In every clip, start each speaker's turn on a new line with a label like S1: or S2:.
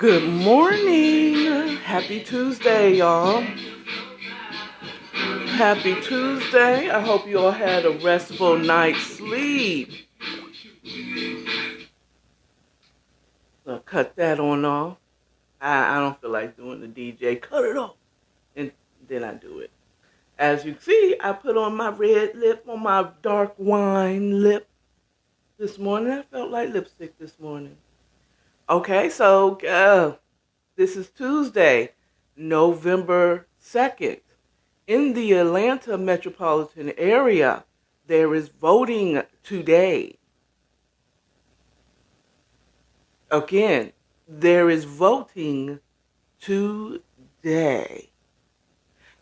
S1: Good morning. Happy Tuesday, y'all. Happy Tuesday. I hope you all had a restful night's sleep. So cut that on off. I don't feel like doing the DJ. Cut it off. And then I do it. As you see, I put on my red lip on my dark wine lip this morning. I felt like lipstick this morning. Okay, so this is Tuesday, November 2nd. In the Atlanta metropolitan area, there is voting today. Again, there is voting today.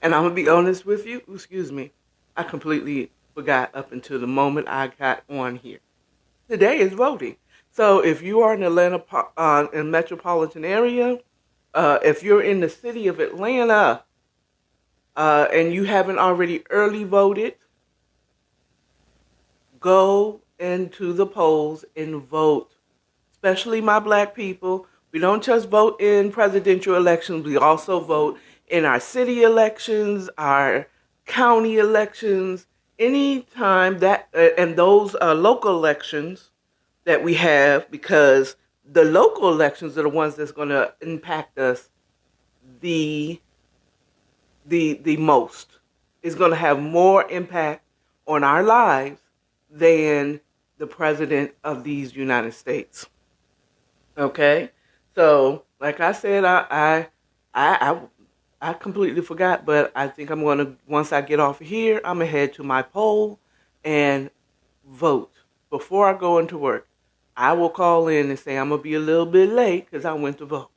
S1: And I'm going to be honest with you, I completely forgot up until the moment I got on here. Today is voting. So if you are in Atlanta, in metropolitan area, if you're in the city of Atlanta, and you haven't already early voted, go into the polls and vote. Especially my black people. We don't just vote in presidential elections. We also vote in our city elections, our county elections, anytime that, and those local elections that we have, because the local elections are the ones that's going to impact us the most. It's going to have more impact on our lives than the president of these United States. Okay, so like I said, I completely forgot, but I think I'm going to, once I get off of here, I'm going to head to my poll and vote before I go into work. I will call in and say I'm going to be a little bit late because I went to vote.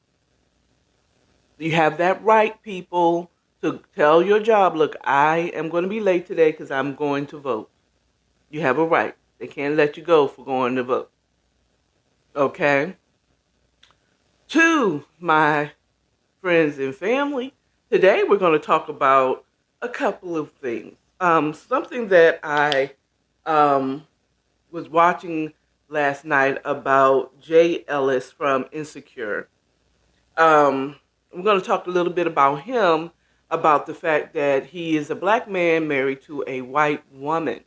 S1: You have that right, people, to tell your job, look, I am going to be late today because I'm going to vote. You have a right. They can't let you go for going to vote. Okay? To my friends and family, today we're going to talk about a couple of things. Something that I was watching last night about Jay Ellis from Insecure. I'm going to talk a little bit about him, about the fact that he is a black man married to a white woman.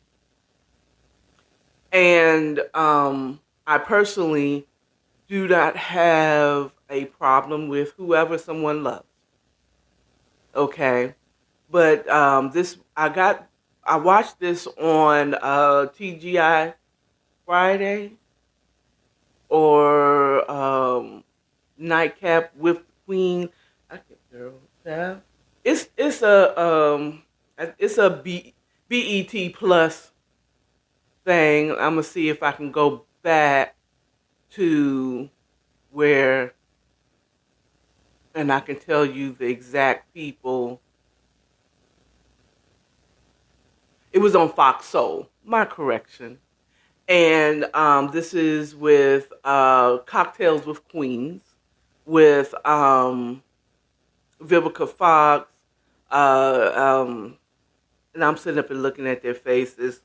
S1: And I personally do not have a problem with whoever someone loves. Okay? But I watched this on TGI Friday or Nightcap with Queen. I can't remember. It's a BET Plus thing. I'm gonna see if I can go back to where, and I can tell you the exact people. It was on Fox Soul. my correction. And this is with Cocktails with Queens, with Vivica Fox, uh, um, and I'm sitting up and looking at their faces.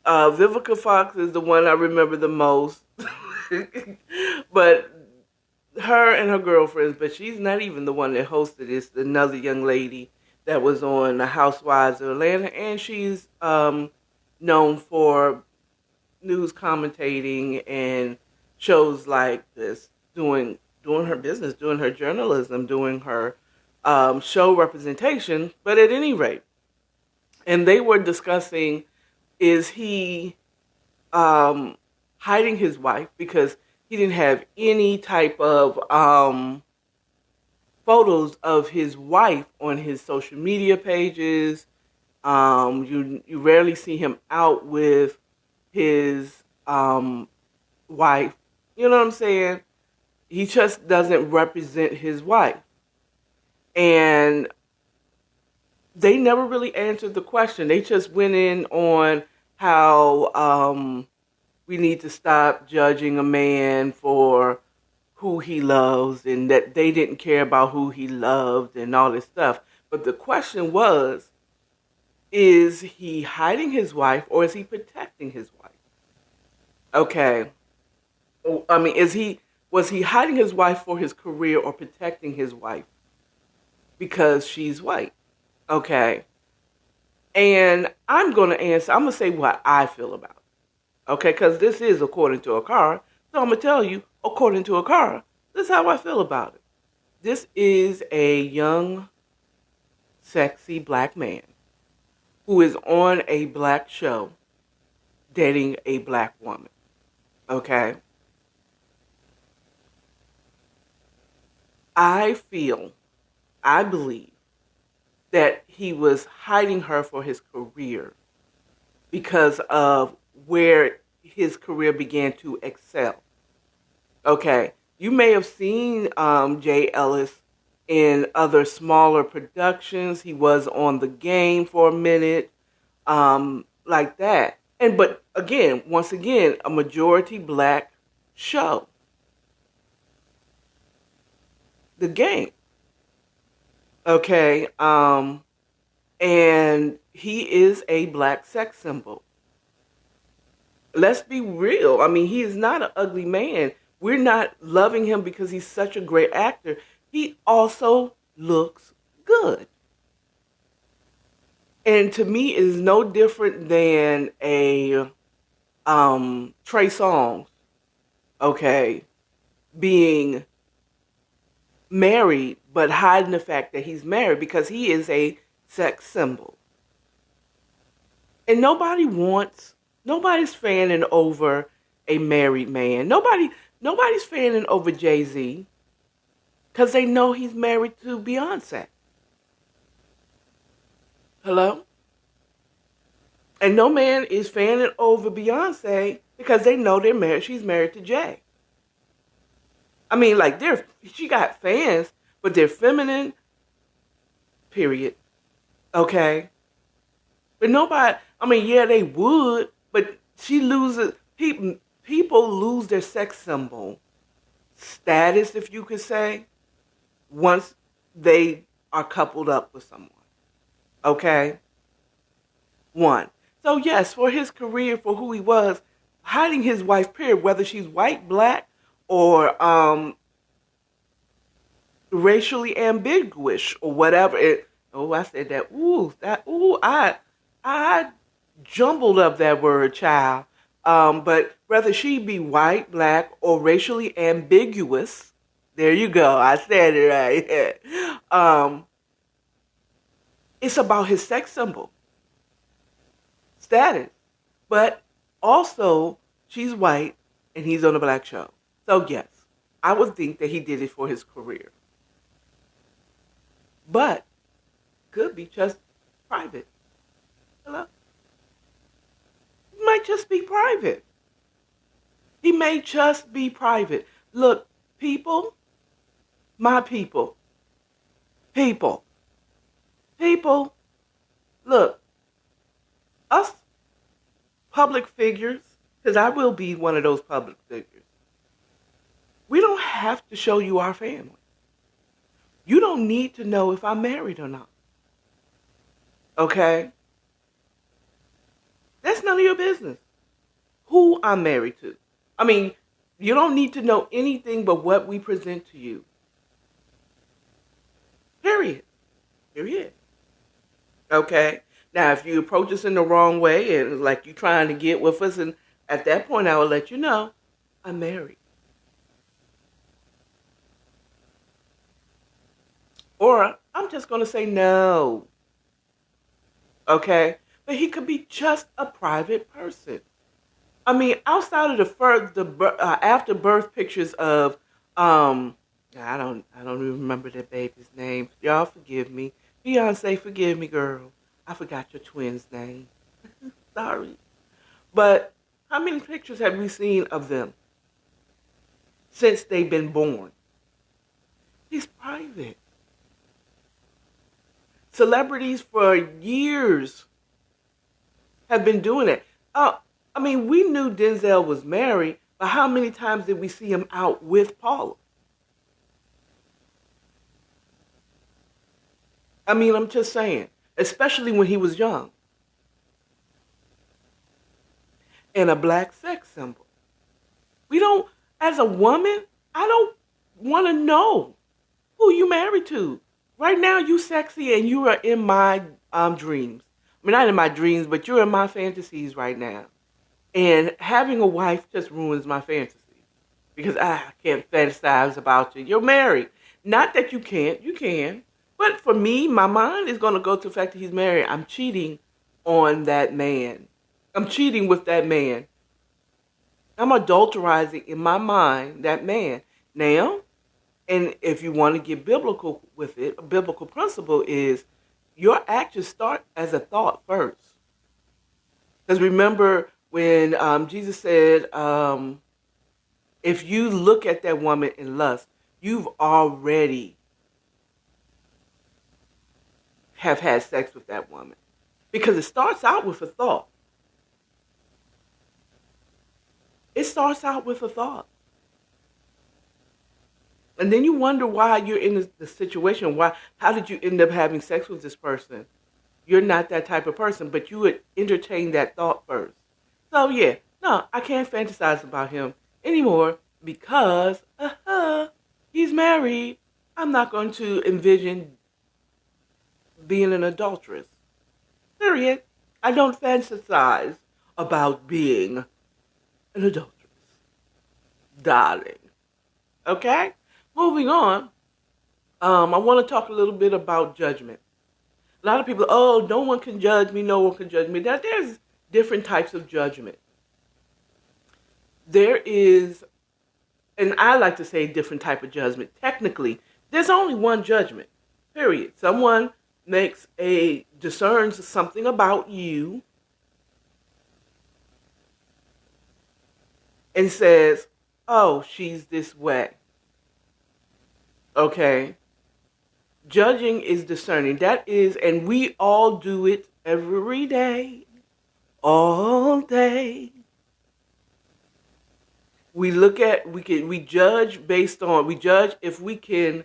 S1: Vivica Fox is the one I remember the most, but her and her girlfriends. But she's not even the one that hosted. It's another young lady that was on The Housewives of Atlanta, and she's known for news commentating and shows like this, doing her business, doing her journalism, doing her show representation. But at any rate, and they were discussing, is he hiding his wife because he didn't have any type of photos of his wife on his social media pages. You rarely see him out with his wife. You know what I'm saying? He just doesn't represent his wife. And they never really answered the question. They just went in on how we need to stop judging a man for who he loves and that they didn't care about who he loved and all this stuff. But the question was, is he hiding his wife or is he protecting his wife? Okay. I mean, was he hiding his wife for his career or protecting his wife because she's white? Okay. And I'm going to say what I feel about it. Okay, because this is according to AKARA. So I'm going to tell you, according to AKARA, this is how I feel about it. This is a young, sexy black man who is on a black show dating a black woman. Okay? I believe that he was hiding her for his career because of where his career began to excel. Okay, you may have seen Jay Ellis in other smaller productions. He was on The Game for a minute, like that. But once again, a majority black show. The Game. Okay, and he is a black sex symbol. Let's be real. I mean, he is not an ugly man. We're not loving him because he's such a great actor. He also looks good. And to me, it is no different than a Trey Songz, okay, being married but hiding the fact that he's married because he is a sex symbol. And nobody's fanning over a married man. Nobody's fanning over Jay-Z because they know he's married to Beyonce. Hello? And no man is fanning over Beyonce because they know they're married. She's married to Jay. I mean, like, she got fans, but they're feminine, period. Okay? But nobody, I mean, yeah, they would, but she loses, people lose their sex symbol status, if you could say, once they are coupled up with someone. Okay? One. So yes, for his career, for who he was, hiding his wife, period, whether she's white, black, or racially ambiguous or whatever. I said that. I jumbled up that word, child. But whether she be white, black, or racially ambiguous, there you go. I said it right. It's about his sex symbol status. But also, she's white and he's on a black show. So yes, I would think that he did it for his career. But could be just private. Hello? It might just be private. He may just be private. Look, people, my people, look, us public figures, because I will be one of those public figures, we don't have to show you our family. You don't need to know if I'm married or not. Okay? That's none of your business. Who I'm married to. I mean, you don't need to know anything but what we present to you. Period. Period. Okay? Now, if you approach us in the wrong way and like you trying to get with us, and at that point I will let you know I'm married. Or I'm just going to say no. Okay? But he could be just a private person. I mean, outside of the after birth pictures of I don't even remember that baby's name. Y'all forgive me. Beyonce, forgive me, girl. I forgot your twin's name. Sorry. But how many pictures have we seen of them since they've been born? He's private. Celebrities for years have been doing it. I mean, we knew Denzel was married, but how many times did we see him out with Paula? I mean, I'm just saying, especially when he was young. And a black sex symbol. We don't, as a woman, I don't want to know who you married to. Right now, you sexy and you are in my dreams. I mean, not in my dreams, but you're in my fantasies right now. And having a wife just ruins my fantasy. Because I can't fantasize about you. You're married. Not that you can't. You can. But for me, my mind is going to go to the fact that he's married. I'm cheating on that man. I'm cheating with that man. I'm adulterizing in my mind that man. Now, and if you want to get biblical with it, a biblical principle is your actions start as a thought first. Because remember when Jesus said, if you look at that woman in lust, you've already have had sex with that woman. Because it starts out with a thought. It starts out with a thought. And then you wonder why you're in the situation. How did you end up having sex with this person? You're not that type of person, but you would entertain that thought first. So yeah, no, I can't fantasize about him anymore because he's married. I'm not going to envision being an adulteress. Period. I don't fantasize about being an adulteress. Darling. Okay? Moving on. I want to talk a little bit about judgment. A lot of people, no one can judge me, no one can judge me. There's different types of judgment. There is, and I like to say different type of judgment. Technically, there's only one judgment, period. Someone discerns something about you and says, oh, she's this way. Okay? Judging is discerning. That is, and we all do it every day, all day. We judge if we can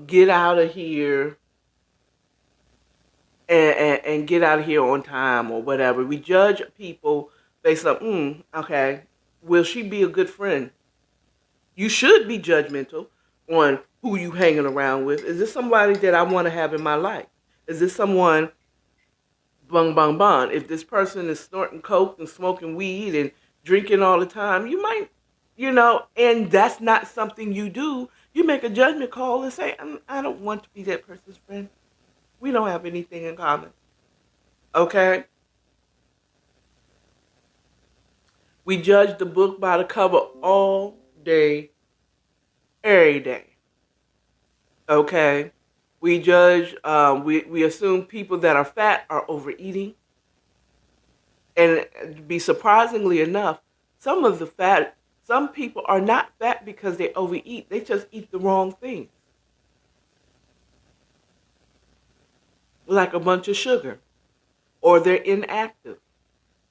S1: get out of here and get out of here on time or whatever. We judge people based on, okay, will she be a good friend? You should be judgmental on who you hanging around with. Is this somebody that I want to have in my life? Is this someone, bung, bung, bung? If this person is snorting coke and smoking weed and drinking all the time, you might, and that's not something you do. You make a judgment call and say, I don't want to be that person's friend. We don't have anything in common. Okay? We judge the book by the cover all day, every day. Okay? We judge, we assume people that are fat are overeating. And to be surprisingly enough, some people are not fat because they overeat. They just eat the wrong things. Like a bunch of sugar. Or they're inactive.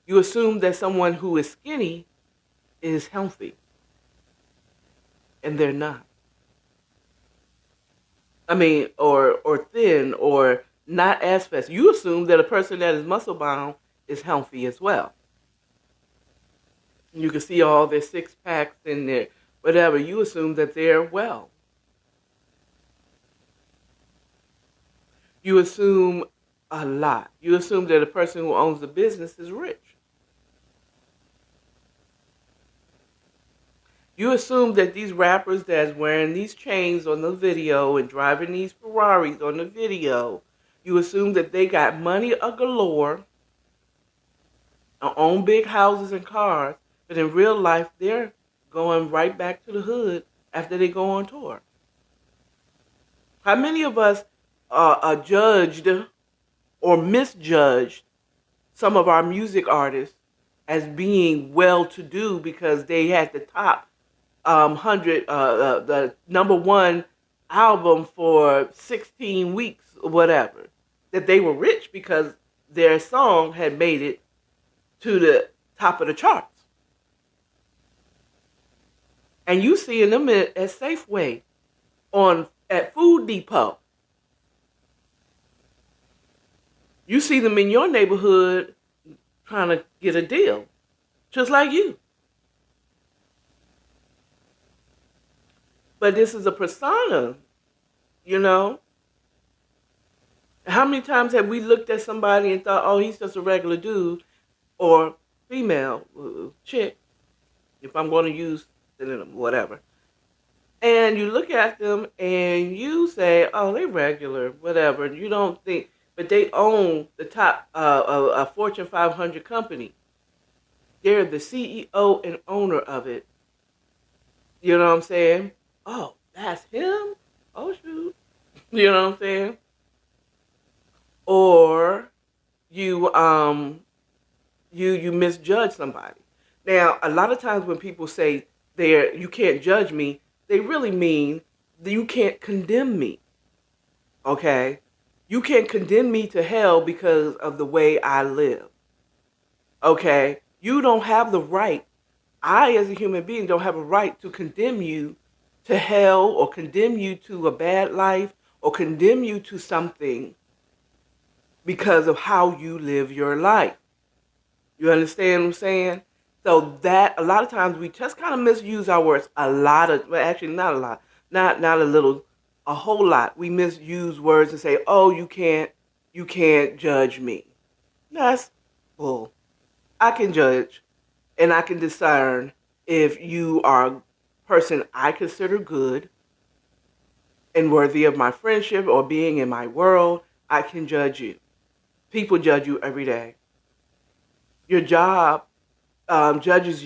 S1: You assume that someone who is skinny is healthy, and they're not. I mean, or thin, or not as fast. You assume that a person that is muscle bound is healthy as well. You can see all their six packs and their whatever. You assume that they're well. You assume a lot. You assume that a person who owns a business is rich. You assume that these rappers that's wearing these chains on the video and driving these Ferraris on the video, you assume that they got money a galore, own big houses and cars, but in real life, they're going right back to the hood after they go on tour. How many of us are judged or misjudged some of our music artists as being well-to-do because they had the top 100, the number one album for 16 weeks or whatever? That they were rich because their song had made it to the top of the charts. And you seeing them at Safeway, at Food Depot. You see them in your neighborhood trying to get a deal, just like you. But this is a persona, you know. How many times have we looked at somebody and thought, oh, he's just a regular dude or female, chick, if I'm going to use whatever. And you look at them and you say, oh, they regular, whatever. And you don't think, but they own the top a Fortune 500 company. They're the CEO and owner of it. You know what I'm saying? Oh, that's him? Oh, shoot. You know what I'm saying? Or you misjudge somebody. Now, a lot of times when people say you can't judge me, they really mean that you can't condemn me. Okay? You can't condemn me to hell because of the way I live. Okay? You don't have the right. I, as a human being, don't have a right to condemn you to hell or condemn you to a bad life or condemn you to something because of how you live your life. You understand what I'm saying? So that a lot of times we just kind of misuse our words. Actually not a lot, not a little, a whole lot. We misuse words and say, "Oh, you can't judge me." That's bull. I can judge, and I can discern if you are a person I consider good and worthy of my friendship or being in my world. I can judge you. People judge you every day. Your job judges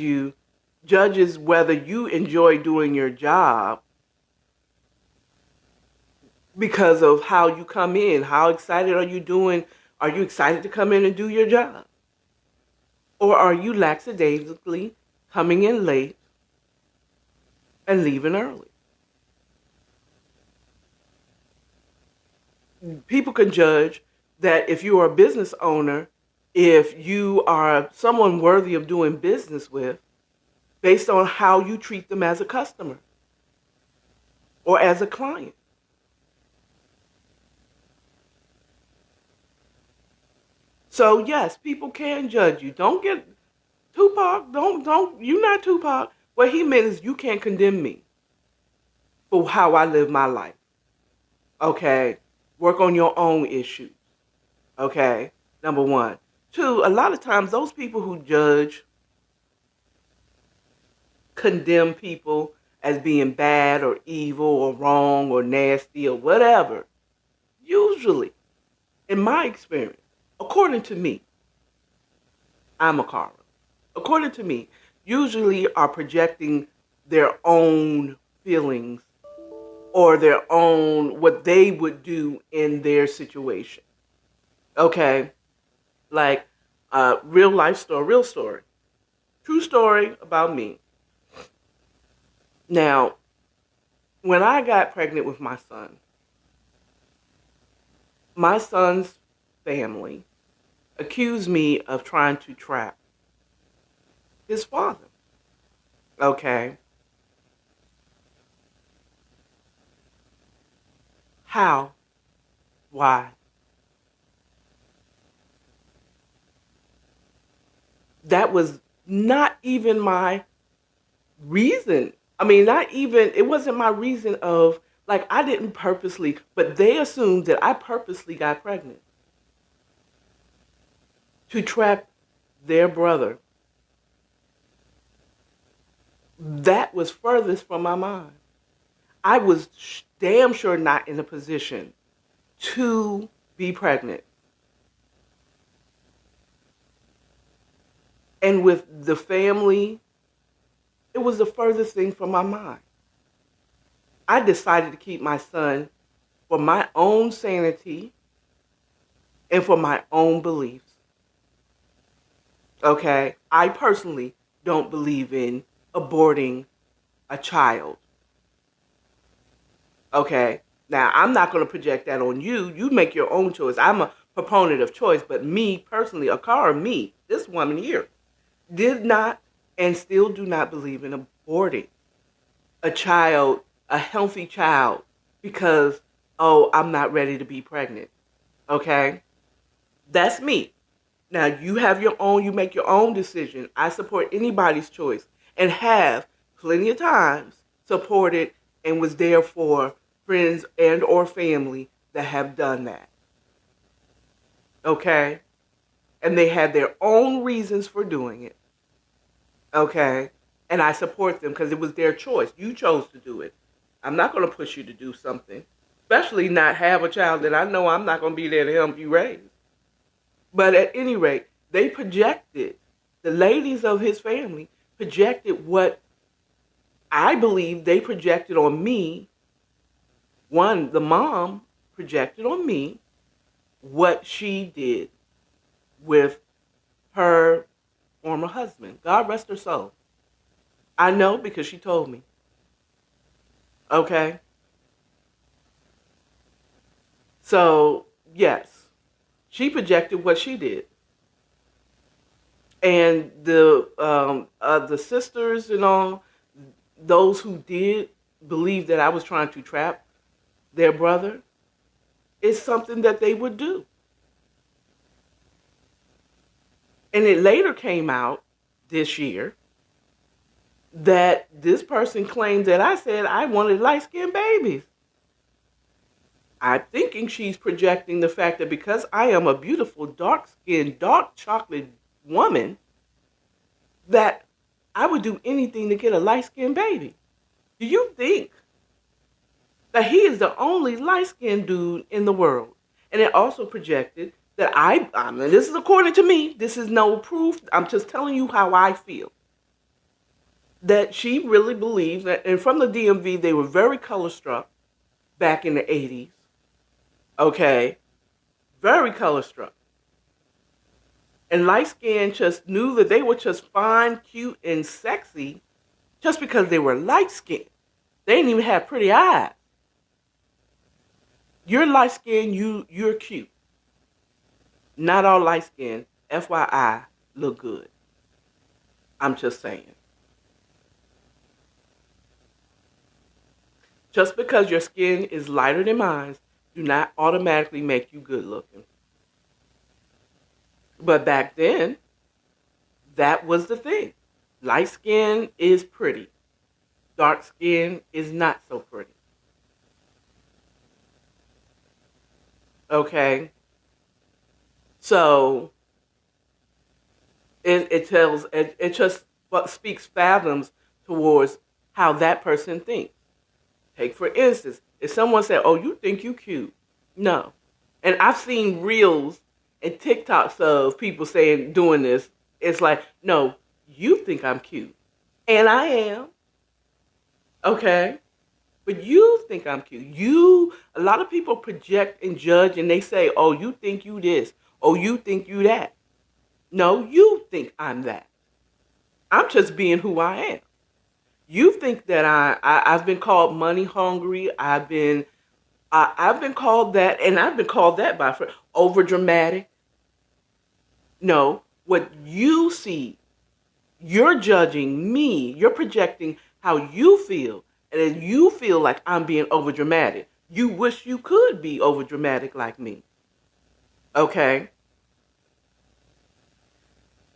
S1: whether you enjoy doing your job because of how you come in. How excited are you doing? Are you excited to come in and do your job? Or are you lackadaisically coming in late and leaving early? People can judge that if you are a business owner, if you are someone worthy of doing business with, based on how you treat them as a customer or as a client. So yes, people can judge you. Don't get Tupac, you're not Tupac. What he meant is you can't condemn me for how I live my life. Okay? Work on your own issues. Okay? Number one. Two, a lot of times those people who judge, condemn people as being bad or evil or wrong or nasty or whatever, usually, in my experience, according to me, I'm AKARA. According to me, usually are projecting their own feelings or their own, what they would do in their situation. Okay? Like real life story, real story. True story about me. Now, when I got pregnant with my son's family accused me of trying to trap his father. Okay. How? Why? That was not even my reason. I mean, not even, it wasn't my reason of, like, I didn't purposely, but they assumed that I purposely got pregnant to trap their brother. That was furthest from my mind. I was damn sure not in a position to be pregnant. And with the family, it was the furthest thing from my mind. I decided to keep my son for my own sanity and for my own beliefs. Okay? I personally don't believe in aborting a child. Okay? Now, I'm not going to project that on you. You make your own choice. I'm a proponent of choice, but me personally, AKARA, this woman here, did not and still do not believe in aborting a child, a healthy child, because, oh, I'm not ready to be pregnant. Okay? That's me. Now, you have your own, you make your own decision. I support anybody's choice and have plenty of times supported and was there for friends and or family that have done that. Okay? And they had their own reasons for doing it. Okay? And I support them because it was their choice. You chose to do it. I'm not going to push you to do something, especially not have a child that I know I'm not going to be there to help you raise. But at any rate, they projected, the ladies of his family projected what I believe they projected on me. One, the mom projected on me what she did with her former husband. God rest her soul. I know because she told me. Okay? So, yes, she what she did. And the sisters and all, those who did believe that I was trying to trap their brother, is something that they would do. And it later came out this year that this person claimed that I said I wanted light-skinned babies. I'm thinking she's projecting the fact that because I am a beautiful, dark-skinned, dark chocolate woman, that I would do anything to get a light-skinned baby. Do you think that he is the only light-skinned dude in the world? And it also projected that I mean, this is according to me, this is no proof, I'm just telling you how I feel, that she really believes that, and from the DMV, they were very color-struck back in the 80s. Okay? Very color-struck. And light-skinned just knew that they were just fine, cute, and sexy just because they were light-skinned. They didn't even have pretty eyes. You're light-skinned, you're cute. Not all light-skinned, FYI, look good. I'm just saying. Just because your skin is lighter than mine, do not automatically make you good looking. But back then, that was the thing. Light skin is pretty. Dark skin is not so pretty. Okay? So, it just speaks fathoms towards how that person thinks. Take, for instance, if someone said, oh, you think you cute. No. And I've seen reels and TikToks of people saying, doing this. It's like, no, you think I'm cute. And I am. Okay? But you think I'm cute. A lot of people project and judge and they say, oh, you think you this. Oh, you think you that. No, you think I'm that. I'm just being who I am. You think that I've been called money hungry. I've been called that, and I've been called that by over dramatic. No, what you see You're judging me. You're projecting how you feel. And then you feel like I'm being overdramatic. You wish you could be overdramatic like me. Okay?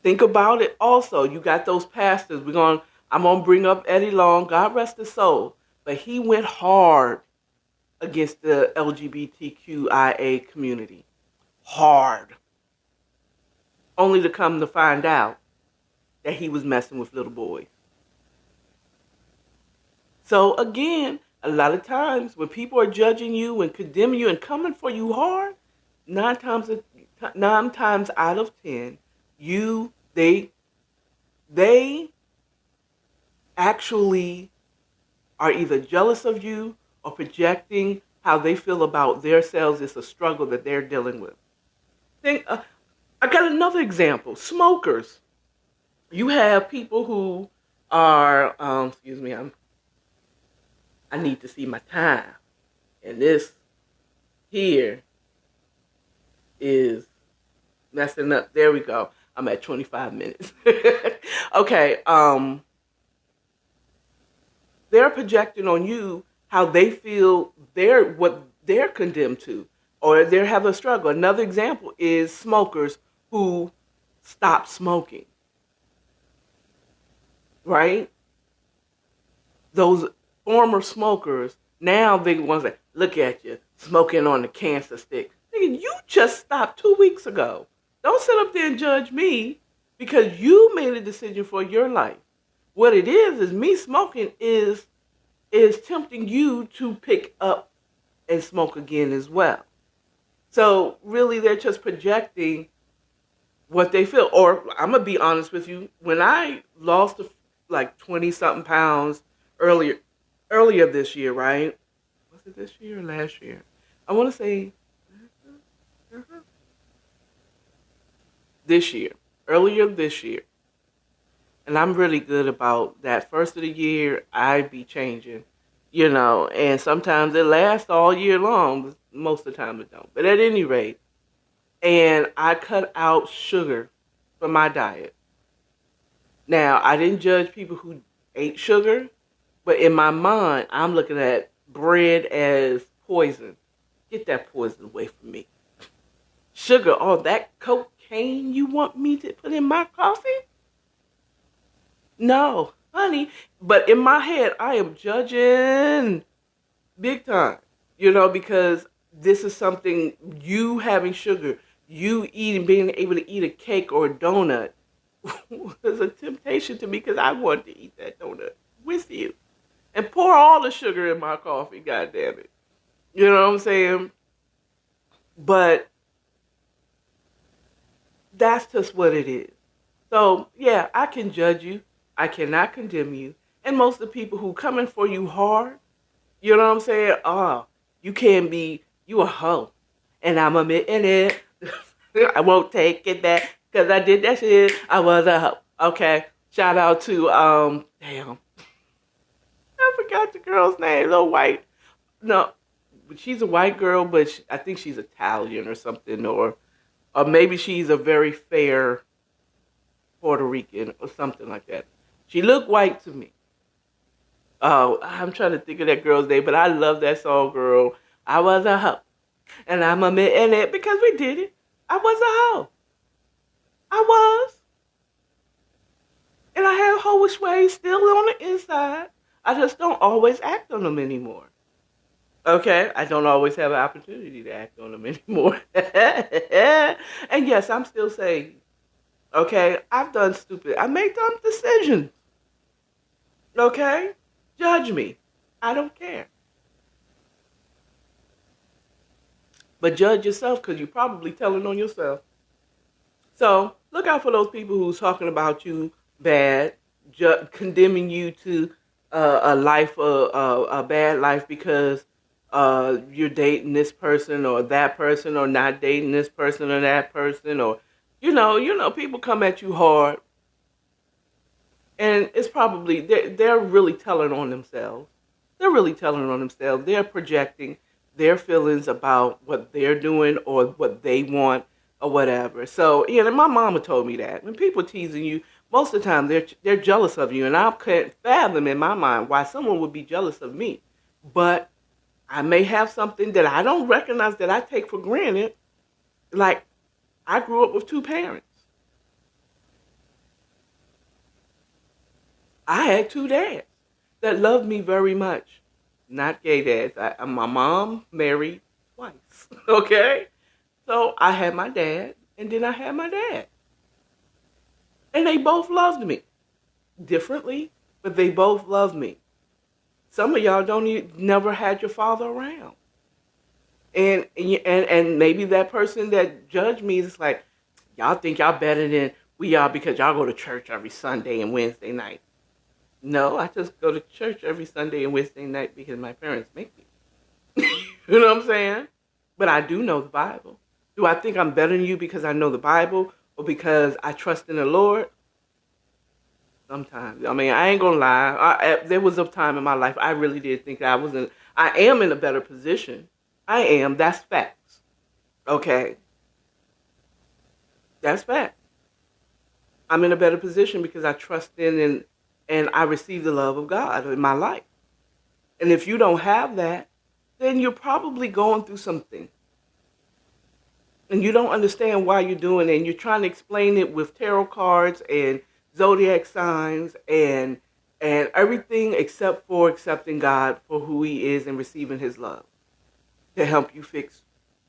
S1: Think about it also. You got those pastors. I'm gonna bring up Eddie Long, God rest his soul. But he went hard against the LGBTQIA community. Hard. Only to come to find out that he was messing with little boys. So again, a lot of times when people are judging you and condemning you and coming for you hard, nine times out of 10, they actually are either jealous of you or projecting how they feel about themselves. It's a struggle that they're dealing with. I got another example. Smokers. You have people who are, excuse me, I need to see my time. And this here is messing up. There we go. I'm at 25 minutes. Okay. They're projecting on you how they feel what they're condemned to, or they have a struggle. Another example is smokers who stop smoking. Right? Those former smokers, now they want to say, look at you, smoking on the cancer stick. Nigga, you just stopped 2 weeks ago. Don't sit up there and judge me because you made a decision for your life. What it is me smoking is tempting you to pick up and smoke again as well. So really they're just projecting what they feel. Or I'm going to be honest with you, when I lost like 20-something pounds earlier this year, right? Was it this year or last year? I want to say earlier this year. And I'm really good about that. First of the year, I be changing, and sometimes it lasts all year long, but most of the time it don't. But at any rate, and I cut out sugar from my diet. Now, I didn't judge people who ate sugar, but in my mind, I'm looking at bread as poison. Get that poison away from me. Sugar, all that cocaine you want me to put in my coffee? No, honey. But in my head, I am judging big time, because this is something, you having sugar, you being able to eat a cake or a donut was a temptation to me because I wanted to eat that donut with you. And pour all the sugar in my coffee, God damn it. You know what I'm saying? But that's just what it is. So, yeah, I can judge you. I cannot condemn you. And most of the people who coming for you hard, you know what I'm saying? Oh, you a hoe. And I'm admitting it. I won't take it back because I did that shit. I was a hoe. Okay. Shout out to, damn. I forgot the girl's name. No, she's a white girl, but I think she's Italian or something, or maybe she's a very fair Puerto Rican or something like that. She looked white to me. Oh, I'm trying to think of that girl's name, but I love that song, girl. I was a hoe. And I'm admitting it because we did it. I was a hoe. I was. And I have hoish ways still on the inside. I just don't always act on them anymore. Okay? I don't always have an opportunity to act on them anymore. And yes, I'm still saying, okay, I make dumb decisions. Okay? Judge me. I don't care. But judge yourself because you're probably telling on yourself. So look out for those people who's talking about you bad, condemning you to a bad life because you're dating this person or that person, or not dating this person or that person, or people come at you hard, and it's probably they're really telling on themselves. They're really telling on themselves. They're projecting their feelings about what they're doing or what they want or whatever. So, my mama told me that when people teasing you, Most of the time, they're jealous of you, and I can't fathom in my mind why someone would be jealous of me. But I may have something that I don't recognize that I take for granted. Like, I grew up with two parents. I had two dads that loved me very much. Not gay dads. My mom married twice. Okay? So I had my dad, and then I had my dad. And they both loved me. Differently, but they both loved me. Some of y'all never had your father around. And maybe that person that judged me is like, y'all think y'all better than we are because y'all go to church every Sunday and Wednesday night. No, I just go to church every Sunday and Wednesday night because my parents make me. You know what I'm saying? But I do know the Bible. Do I think I'm better than you because I know the Bible or because I trust in the Lord? Sometimes. I mean, I ain't gonna lie. There was a time in my life I really did think I am in a better position. I am. That's facts. Okay? That's fact. I'm in a better position because I trust in and I receive the love of God in my life. And if you don't have that, then you're probably going through something. And you don't understand why you're doing it. And you're trying to explain it with tarot cards and zodiac signs and everything except for accepting God for who he is and receiving his love to help you fix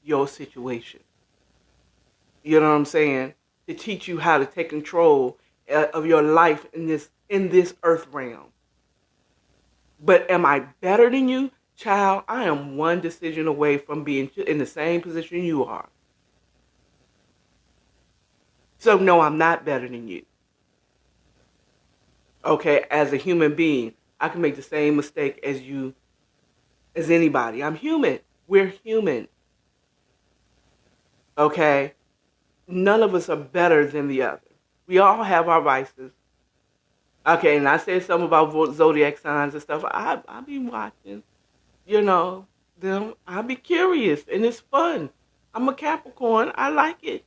S1: your situation. You know what I'm saying? To teach you how to take control of your life in this earth realm. But am I better than you? Child, I am one decision away from being in the same position you are. So no, I'm not better than you. Okay, as a human being, I can make the same mistake as you, as anybody. I'm human. We're human. Okay? None of us are better than the other. We all have our vices. Okay, and I said something about zodiac signs and stuff. I be watching, them. I be curious, and it's fun. I'm a Capricorn. I like it.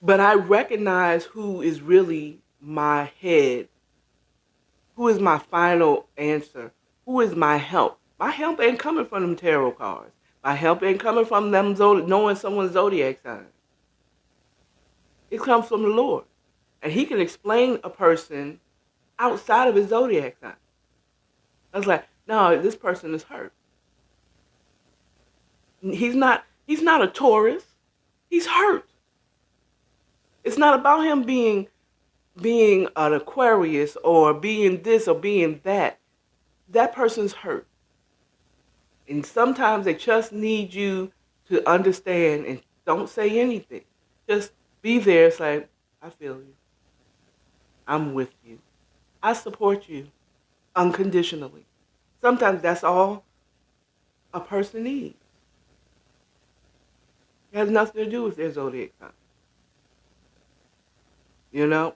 S1: But I recognize who is really my head, who is my final answer, who is my help. My help ain't coming from them tarot cards. My help ain't coming from them knowing someone's zodiac sign. It comes from the Lord. And he can explain a person outside of his zodiac sign. I was like, no, this person is hurt. He's not a Taurus. He's hurt. It's not about him being an Aquarius or being this or being that. That person's hurt. And sometimes they just need you to understand and don't say anything. Just be there. It's like, I feel you. I'm with you. I support you unconditionally. Sometimes that's all a person needs. It has nothing to do with their zodiac sign.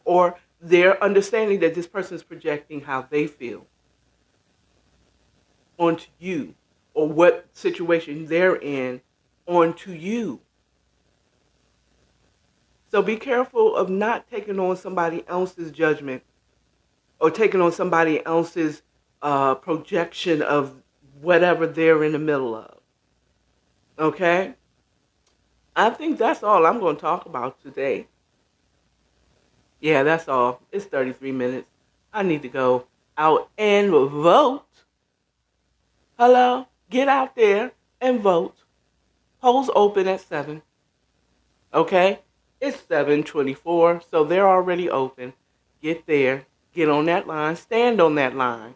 S1: Or their understanding that this person is projecting how they feel onto you, or what situation they're in onto you. So be careful of not taking on somebody else's judgment or taking on somebody else's projection of whatever they're in the middle of. Okay? I think that's all I'm going to talk about today. Yeah, that's all. It's 33 minutes. I need to go out and vote. Hello? Get out there and vote. Polls open at 7. Okay? It's 7:24, so they're already open. Get there. Get on that line. Stand on that line.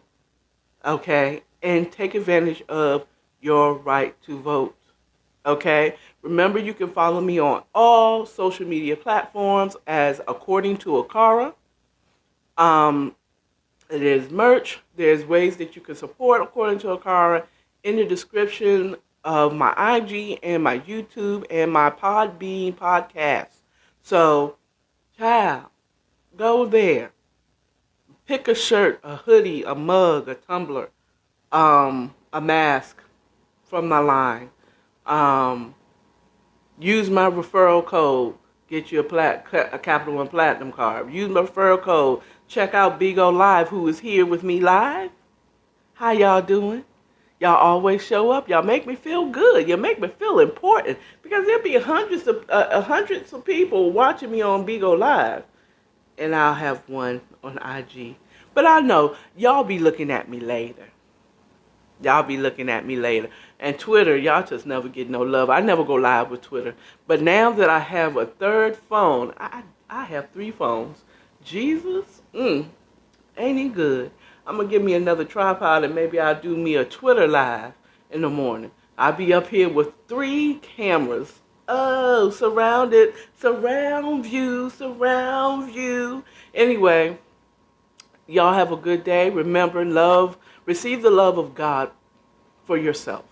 S1: Okay? And take advantage of your right to vote. Okay? Remember, you can follow me on all social media platforms as According to AKARA. There's merch. There's ways that you can support According to AKARA in the description of my IG and my YouTube and my Podbean podcast. So, child, go there. Pick a shirt, a hoodie, a mug, a tumbler, a mask from my line. Use my referral code Get you a Capital One Platinum card. Use my referral code. Check out Bigo Live, who is here with me live. How y'all doing? Y'all always show up. Y'all make me feel good. You make me feel important because there'll be hundreds of people watching me on Bigo Live, and I'll have one on IG. But I know y'all be looking at me later. Y'all be looking at me later. And Twitter, y'all just never get no love. I never go live with Twitter. But now that I have a third phone, I have 3 phones. Jesus, ain't he good? I'm going to give me another tripod and maybe I'll do me a Twitter live in the morning. I'll be up here with 3 cameras. Oh, surround view. Anyway, y'all have a good day. Remember, receive the love of God for yourself.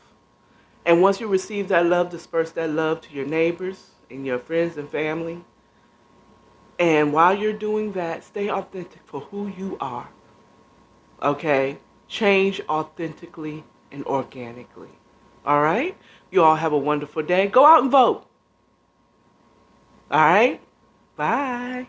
S1: And once you receive that love, disperse that love to your neighbors and your friends and family. And while you're doing that, stay authentic for who you are. Okay? Change authentically and organically. All right? You all have a wonderful day. Go out and vote. All right? Bye.